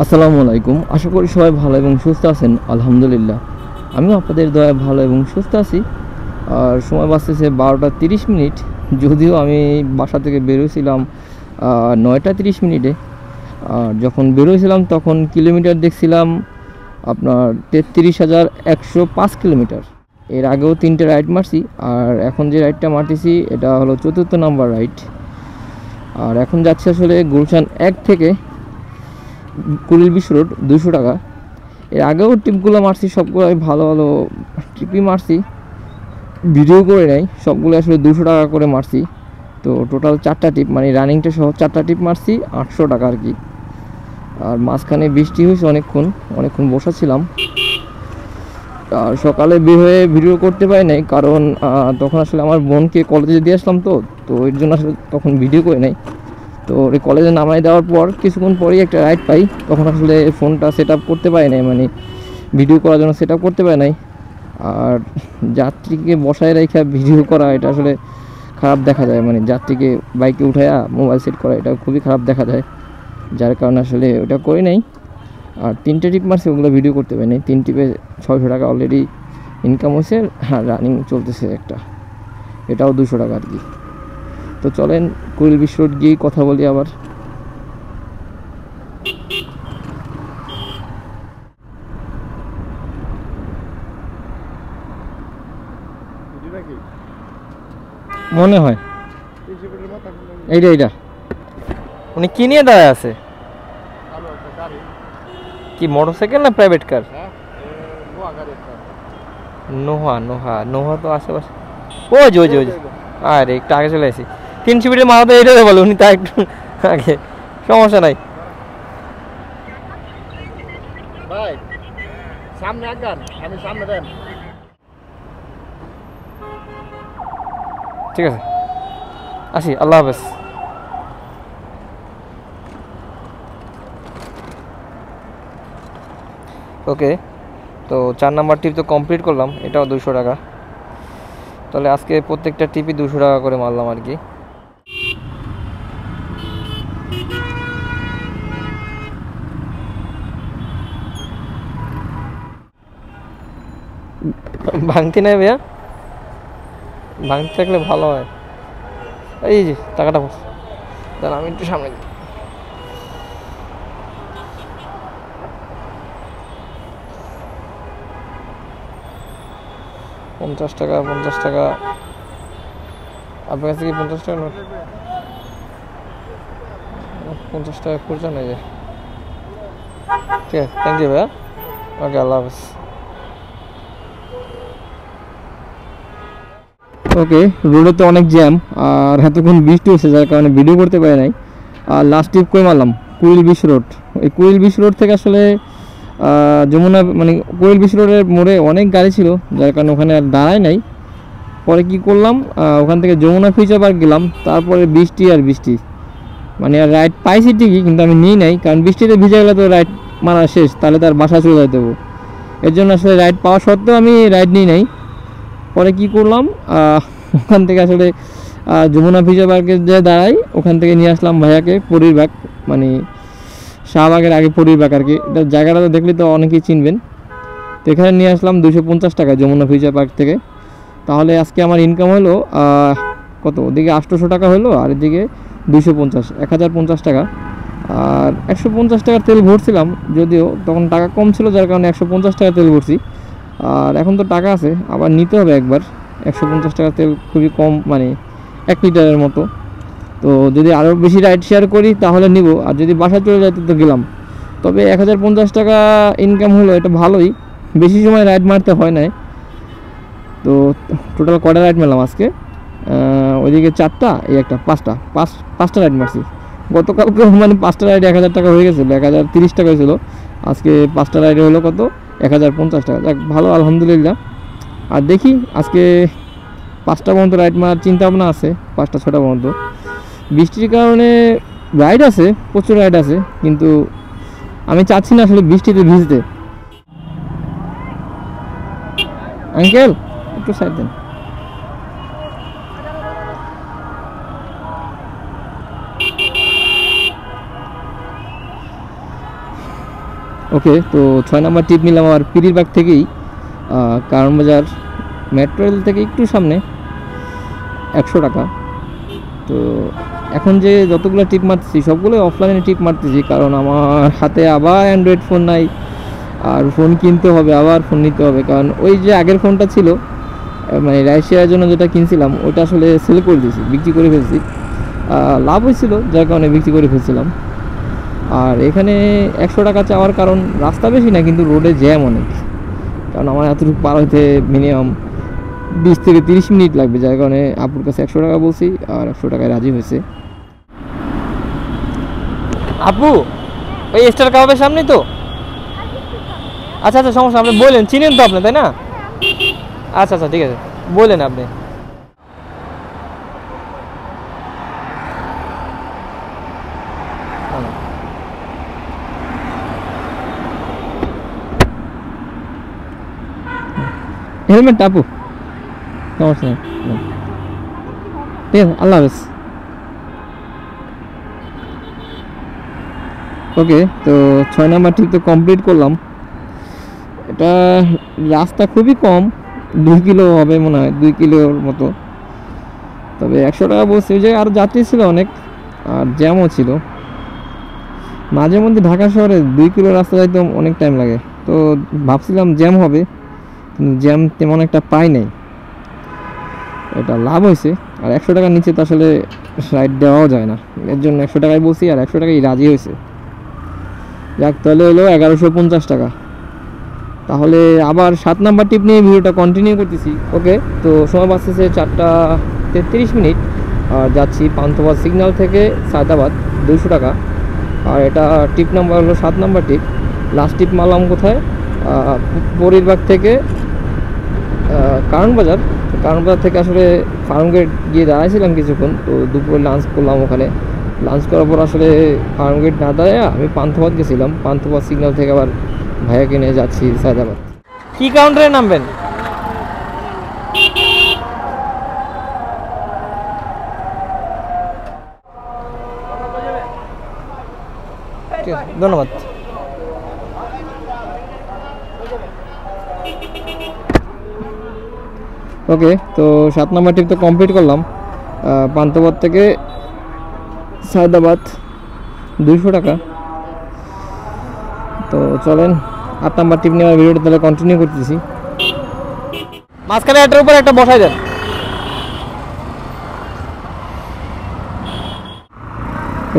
আসসালামু আলাইকুম। আশা করি সবাই ভালো এবং সুস্থ আছেন। আলহামদুলিল্লাহ আমিও আপনাদের দয়ায় ভালো এবং সুস্থ আছি। আর সময় বাজতেছে 12টা 30 মিনিট। যদিও আমি বাসা থেকে বেরোছিলাম 9টা 30 মিনিটে। আর যখন বেরোছিলাম তখন কিলোমিটার দেখছিলাম আপনার 33,105 কিলোমিটার। এর আগেও 3টে রাইড মারছি, আর এখন যে রাইডটা মারতেছি এটা হলো 4র্থ নাম্বার রাইড। আর এখন যাচ্ছি আসলে গুলশান 1 থেকে কুড়িল বিশ রোড 200 টাকা। এর আগেও ট্রিপগুলো মারছি, সবগুলো ভালো ভালো ট্রিপই মারছি, ভিডিও করে নেই। সবগুলো আসলে 200 টাকা করে মারছি। তো টোটাল 4টা ট্রিপ, মানে রানিংটা সহ 4টা ট্রিপ মারছি 800 টাকা আর কি। আর মাঝখানে বৃষ্টি হয়েছে, অনেকক্ষণ বসা ছিলাম। আর সকালে বের হয়ে ভিডিও করতে পারি নাই, কারণ তখন আসলে আমার বোনকে কলেজে দিয়ে আসলাম। তো এর জন্য আসলে তখন ভিডিও করে নাই। তো ওই কলেজে নামাই দেওয়ার পর কিছুক্ষণ পরেই একটা রাইড পাই, তখন আসলে ফোনটা সেট আপ করতে পারি নাই, মানে ভিডিও করার জন্য সেট আপ করতে পারি নাই। আর যাত্রীকে বসায় রেখে ভিডিও করা এটা আসলে খারাপ দেখা যায়, মানে যাত্রীকে বাইকে উঠায়া মোবাইল সেট করা এটা খুবই খারাপ দেখা যায়, যার কারণে আসলে ওটা করি নাই। আর 3টে ট্রিপ মারছি, ওগুলো ভিডিও করতে পারি নাই। 3 ট্রিপে 600 টাকা অলরেডি ইনকাম হয়েছে। হ্যাঁ, রানিং চলতেছে একটা, এটাও 200 টাকা আর কি। তো চলেন কুড়িল বিশ রোড গিয়ে কথা বলি আবার। মনে হয় এইটা উনি কি নিয়ে দাঁড়ায় আছে? কি মোটরসাইকেল না প্রাইভেট কার? নোহা তো আশেপাশে। ওই যে আরে একটু আগে চলে আসি। 300 ফিটের মাথাতে এটা বলে উনি, তা একটু আগে, সমস্যা নাই ভাই। সামনে আগান, আমি সামনে দেন। ঠিক আছে, আসি, আল্লাহ হাফেজ। ওকে, তো 4 নাম্বার ট্রিপ তো কমপ্লিট করলাম, এটাও 200 টাকা। তাহলে আজকে প্রত্যেকটা ট্রিপই 200 টাকা করে মারলাম আর কি। ভাঙতি নাই ভাইয়া, ভাঙতে থাকলে ভালো হয়। এই যে টাকাটা দাঁড়া, আমি একটু সামনে যাই। পঞ্চাশ টাকা আপনার কাছে কি 50 টাকা নোট? 50 টাকা খুঁজা নেই যে। ঠিক আছে, থ্যাংক ইউ ভাইয়া। ওকে, আল্লাহ হাফেজ। ওকে, রোডে তো অনেক জ্যাম, আর এতক্ষণ বৃষ্টি হচ্ছে যার কারণে ভিডিও করতে পারি নাই। আর লাস্ট ট্রিপ করে মারলাম কুড়িল বিশ রোড। এই কুড়িল বিশ রোড থেকে আসলে যমুনা, মানে কুড়িল বিশ রোডের মোড়ে অনেক গাড়ি ছিল, যার কারণে ওখানে আর দাঁড়ায় নাই। পরে কি করলাম, ওখান থেকে যমুনা ফিউচার পার্ক গেলাম। তারপরে বৃষ্টি, মানে আর রাইড পাইছি ঠিকই, কিন্তু আমি নিই নাই, কারণ বৃষ্টিতে ভিজে গেলে তো রাইড মারা শেষ, তাহলে তার বাসা চলে যেতে দেবো। এর জন্য আসলে রাইড পাওয়া সত্ত্বেও আমি রাইড নিই নাই। পরে কি করলাম, ওখান থেকে আসলে যমুনা ফিউচার পার্কে যে দাঁড়াই, ওখান থেকে নিয়ে আসলাম ভাইয়াকে পরীর বাগ, মানে শাহবাগের আগে পরীর বাগ আর কি। এটা জায়গাটা দেখলে তো অনেকেই চিনবেন। তো এখানে নিয়ে আসলাম 250 টাকা যমুনা ফিউচার পার্ক থেকে। তাহলে আজকে আমার ইনকাম হলো কত, ওদিকে 800 টাকা হলো, আর এদিকে 250, 1050 টাকা। আর 150 টাকার তেল ভরছিলাম, যদিও তখন টাকা কম ছিল, যার কারণে 150 টাকা তেল ভরছি। আর এখন তো টাকা আছে, আবার নিতে হবে একবার। 150 টাকা তেল খুবই কম, মানে 1 লিটারের মতো। তো যদি আরও বেশি রাইড শেয়ার করি তাহলে নিব, আর যদি বাসায় চলে যাইতে তো গেলাম। তবে 1050 টাকা ইনকাম হলো, এটা ভালোই, বেশি সময় রাইড মারতে হয় না। তো টোটাল কটা রাইড মারলাম আজকে? ওইদিকে 4টা, এই একটা 5টা রাইড মারছি। গতকালকে মানে 5টা রাইডে 1000 টাকা হয়ে গেছিলো, 1030 টাকা হয়েছিল। আজকে 5টা রাইডে হলো কত, 1050 টাকা। যাক, ভালো, আলহামদুলিল্লাহ। আর দেখি আজকে 5টা পর্যন্ত রাইড মারার চিন্তা ভাবনা আছে, 5টা 6টা পর্যন্ত। বৃষ্টির কারণে রাইড আছে, প্রচুর রাইড আছে, কিন্তু আমি চাচ্ছি না আসলে বৃষ্টিতে ভিজতে। আঙ্কেল একটু সাইড দেন। ওকে, তো 6 নাম্বার টিপ নিলাম আমার পিরিরবাগ থেকেই, কারণ বাজার মেট্রো রেল থেকে একটু সামনে, 100 টাকা। তো এখন যে যতগুলো টিপ মারতেছি সবগুলো অফলাইনে টিপ মারতেছি, কারণ আমার হাতে আবার অ্যান্ড্রয়েড ফোন নাই, আর ফোন কিনতে হবে, আবার ফোন নিতে হবে। কারণ ওই যে আগের ফোনটা ছিল, মানে রাশিয়ার জন্য যেটা কিনছিলাম ওটা আসলে সেল করে দিয়েছি, বিক্রি করে ফেলছি। লাভ হয়েছিল যার কারণে বিক্রি করে ফেলছিলাম। আর এখানে 100 টাকা চাওয়ার কারণ রাস্তা বেশি না, কিন্তু রোডে জ্যাম অনেক, কারণ আমার এতটুকু পার হইতে মিনিমাম 20 থেকে 30 মিনিট লাগবে, যার কারণে আপুর কাছে 100 টাকা বলছি, আর 100 টাকায় রাজি হয়েছে। আপু ওই স্টার কাবাবের সামনে তো? আচ্ছা আচ্ছা, সমস্যা, আপনি বললেন, চিনেন তো আপনি, তাই না? আচ্ছা আচ্ছা, ঠিক আছে, বললেন আপনি। হেলমেট আপু, সমস্যা নেই, ঠিক আছে, আল্লাহ হাফেজ। ওকে, তো 6 নাম্বার ঠিক তো কমপ্লিট করলাম। এটা রাস্তা খুবই কম, 2 কিলো হবে মনে হয়, 2 কিলোর মতো। তবে 100 টাকা বলছি, ওই জায়গায় আরও যাত্রী ছিল অনেক, আর জ্যামও ছিল। মাঝে মধ্যে ঢাকা শহরে 2 কিলো রাস্তা যাইতে অনেক টাইম লাগে, তো ভাবছিলাম জ্যাম হবে, কিন্তু জ্যাম তেমন একটা পাই নাই। এটা লাভ হয়েছে, আর 100 টাকার নিচে তো আসলে রাইড দেওয়াও যায় না, এর জন্য 100 টাকায় বলছি, আর 100 টাকায় রাজি হয়েছে। যাক, তাহলে হলো 1150 টাকা। তাহলে আবার 7 নাম্বার টিপ নিয়ে ভিডিওটা কন্টিনিউ করতেছি। ওকে, তো সময় বাঁচতেছে 4টা 33 মিনিট, আর যাচ্ছি পান্থপথ সিগন্যাল থেকে সায়দাবাদ, 200 টাকা। আর এটা টিপ নাম্বার হলো 7 নাম্বার টিপ। লাস্ট টিপ মারলাম কোথায়? পরিরবাগ থেকে কারণ বাজার থেকে আসলে ফার্মগেট গিয়ে দাঁড়াইছিলাম কিছুক্ষণ, তো দুপুরে লাঞ্চ করলাম ওখানে। লাঞ্চ করার পর আসলে ফার্মগেট না দাঁড়ায় আমি পান্থপথ গেছিলাম, পান্থপথ সিগন্যাল থেকে আবার ভাইয়াকে নিয়ে যাচ্ছি সায়দাবাদ। কি কাউন্টারে নামবেন? ধন্যবাদ। ওকে, তো 7 নাম্বার টিপ তো কমপ্লিট করলাম। পান্থপথ থেকে সায়দাবাদ 200 টাকা। তো চলেন 8 নাম্বার টিপ নিয়ে ভিডিওটা তাহলে কন্টিনিউ করতেছি। মাঝখানে এটার উপর একটা বসাই দেন।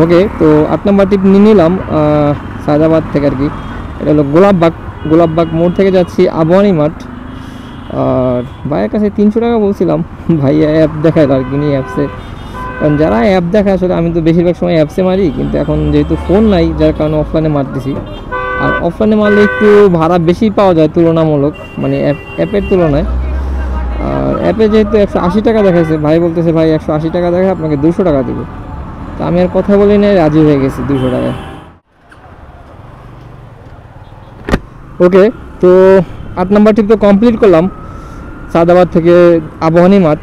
ওকে, তো 8 নাম্বার টিপ নিয়ে নিলাম সায়দাবাদ থেকে আর কি। এটা হলো গোলাপবাগ মোড় থেকে যাচ্ছি আবহানী মাঠ। আর ভাইয়ের কাছে 300 টাকা বলছিলাম, ভাইয়া অ্যাপ দেখায় আর কি, নিয়ে অ্যাপসে, কারণ যারা অ্যাপ দেখায় আসলে আমি তো বেশিরভাগ সময় অ্যাপসে মারি, কিন্তু এখন যেহেতু ফোন নাই যার কারণে অফলাইনে মারতেছি। আর অফলাইনে মারলে একটু ভাড়া বেশি পাওয়া যায় তুলনামূলক, মানে অ্যাপের তুলনায়। আর অ্যাপে যেহেতু 180 টাকা দেখাইছে, ভাই বলতেছে ভাই 180 টাকা দেখে আপনাকে 200 টাকা দেবো। তো আমি আর কথা বলি না, রাজি হয়ে গেছি 200 টাকায়। ওকে, তো 8 নাম্বার টিপ তো কমপ্লিট করলাম সায়দাবাদ থেকে আবহানী মাঠ।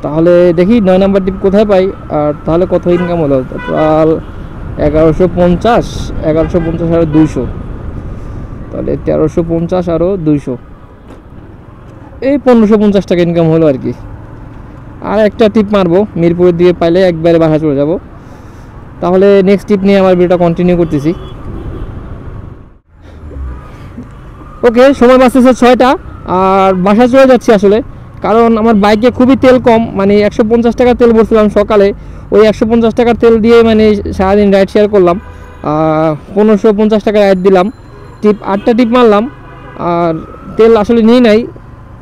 তাহলে দেখি 9 নাম্বার টিপ কোথায় পাই, আর তাহলে কত ইনকাম হলো। টোটাল 1150 আর 200, তাহলে 1350 আরও 200, এই 1550 টাকা ইনকাম হলো আর কি। আর একটা টিপ মারবো, মিরপুরের দিকে পাইলে একবারে বাসা চলে যাব। তাহলে নেক্সট টিপ নিয়ে আমার ভিডিওটা কন্টিনিউ করতেছি। ওকে, সময় বাঁচতেছে 6টা, আর বাসা চলে যাচ্ছি আসলে, কারণ আমার বাইকে খুবই তেল কম, মানে 150 টাকা তেল ভরছিলাম সকালে, ওই 150 টাকার তেল দিয়ে মানে সারাদিন রাইড শেয়ার করলাম, 1550 টাকা রাইড দিলাম। 8টা টিপ মারলাম, আর তেল আসলে নিয়ে নাই।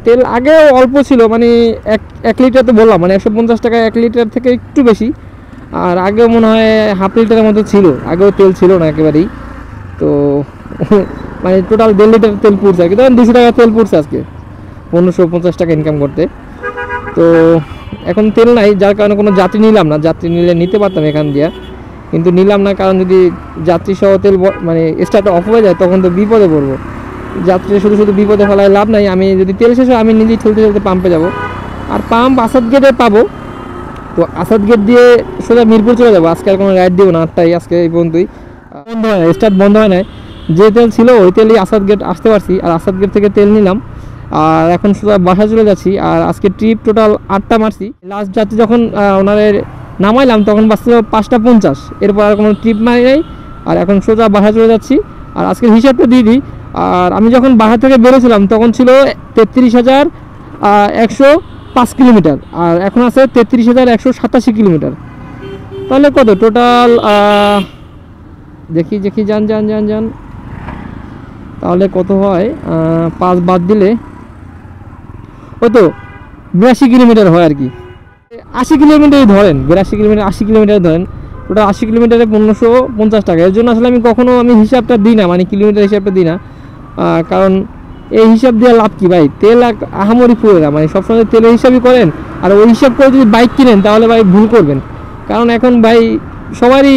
তেল আগেও অল্প ছিল, মানে 1 লিটার তো বললাম, মানে 150 টাকা 1 লিটার থেকে একটু বেশি। আর আগেও মনে হয় হাফ লিটারের মতো ছিল, আগেও তেল ছিল না একেবারেই। তো মানে টোটাল 1.5 লিটার তেল পুড়ছে আর কি, ধরেন 200 টাকা তেল পুড়ছে আজকে 1550 টাকা ইনকাম করতে। তো এখন তেল নাই, যার কারণে কোনো যাত্রী নিলাম না, যাত্রী নিলে নিতে পারতাম এখান দিয়ে, কিন্তু নিলাম না, কারণ যদি যাত্রী সহ তেল মানে স্টার্ট অফ হয়ে যায় তখন তো বিপদে পড়বো। যাত্রী শুধু বিপদে ফেলায় লাভ নাই, আমি যদি তেল শেষ হয় আমি নিজেই ঠেলতে পাম্পে যাব। আর পাম্প আসাদ গেটে পাবো, তো আসাদ গেট দিয়ে সোজা মিরপুর চলে যাবো। আজকে আর কোনো রাইড দিব না, 8টায় আজকে এই পর্যন্তই। বন্ধ হয় না, স্টার্ট বন্ধ হয় না, যে তেল ছিল ওই তেলই আসাদ গেট আসতে পারছি, আর আসাদ গেট থেকে তেল নিলাম আর এখন সোজা বাসা চলে যাচ্ছি। আর আজকে ট্রিপ টোটাল 8টা মারছি। লাস্ট যাত্রী যখন ওনাদের নামাইলাম তখন বাসছিল 5টা 50, এরপর আর কোনো ট্রিপ মারি নাই। আর এখন সোজা বাসা চলে যাচ্ছি। আর আজকের হিসাবটা দিয়ে দিই, আর আমি যখন বাসা থেকে বেরোছিলাম তখন ছিল 33,105 কিলোমিটার, আর এখন আছে 33,187 কিলোমিটার। তাহলে কত টোটাল, দেখি যান তাহলে কত হয়, 5 বাদ দিলে ওই তো 82 কিলোমিটার হয় আর কি। 80 কিলোমিটারই ধরেন, 82 কিলোমিটার 80 কিলোমিটার ধরেন, ওটা 80 কিলোমিটারে 1550 টাকা। এর জন্য আসলে আমি কখনো হিসাবটা দিই না, মানে কিলোমিটার হিসাবটা দিই না, কারণ এই হিসাব দেওয়া লাভ কি ভাই, তেল আহামরি ফুরে না, মানে সবসময় তেলের হিসাবই করেন। আর ওই হিসাব করে যদি বাইক কিনেন তাহলে ভাই ভুল করবেন, কারণ এখন ভাই সবারই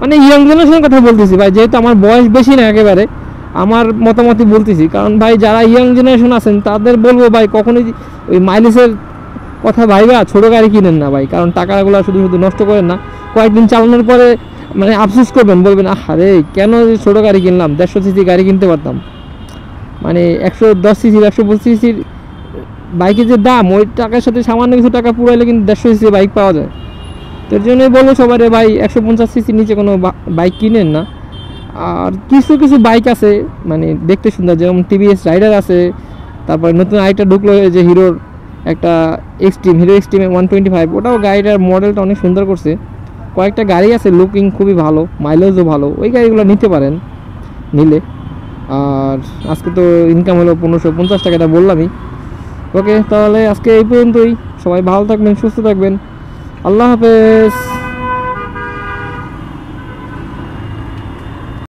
মানে ইয়ং জেনারেশনের কথা বলতেছি ভাই, যেহেতু আমার বয়স বেশি না একেবারে, আমার মতামতই বলতেছি। কারণ ভাই যারা ইয়ং জেনারেশন আছেন তাদের বলবো ভাই কখনোই ওই মাইলেজের কথা ভাইবা ছোটো গাড়ি কিনেন না ভাই, কারণ টাকাগুলো শুধু নষ্ট করেন না, কয়েকদিন চালানোর পরে মানে আফসোস করবেন, বলবেন আরে কেন ছোটো গাড়ি কিনলাম, 150 সিসি গাড়ি কিনতে পারতাম। মানে 110 সিসি 125 সিসির বাইকের যে দাম, ওই টাকার সাথে সামান্য কিছু টাকা পুরাইলে কিন্তু 150 সিসি বাইক পাওয়া যায়। তো এর জন্যই বলবো সবাই ভাই 150 সিসির নিচে কোনো বাইক কিনেন না। আর কিছু বাইক আছে মানে দেখতে সুন্দর, যেমন টিভিএস রাইডার আছে, তারপরে নতুন আরেকটা ঢুকলো যে হিরোর একটা হিরো এক্সট্রিম 125, ওটাও গাড়িটার মডেলটা অনেক সুন্দর করছে। কয়েকটা গাড়ি আছে লুকিং খুবই ভালো, মাইলেজও ভালো, ওই গাড়িগুলো নিতে পারেন নিলে। আর আজকে তো ইনকাম হলো 1550 টাকাটা বললামই। ওকে, তাহলে আজকে এই পর্যন্তই। সবাই ভালো থাকবেন, সুস্থ থাকবেন, আল্লাহ হাফেজ।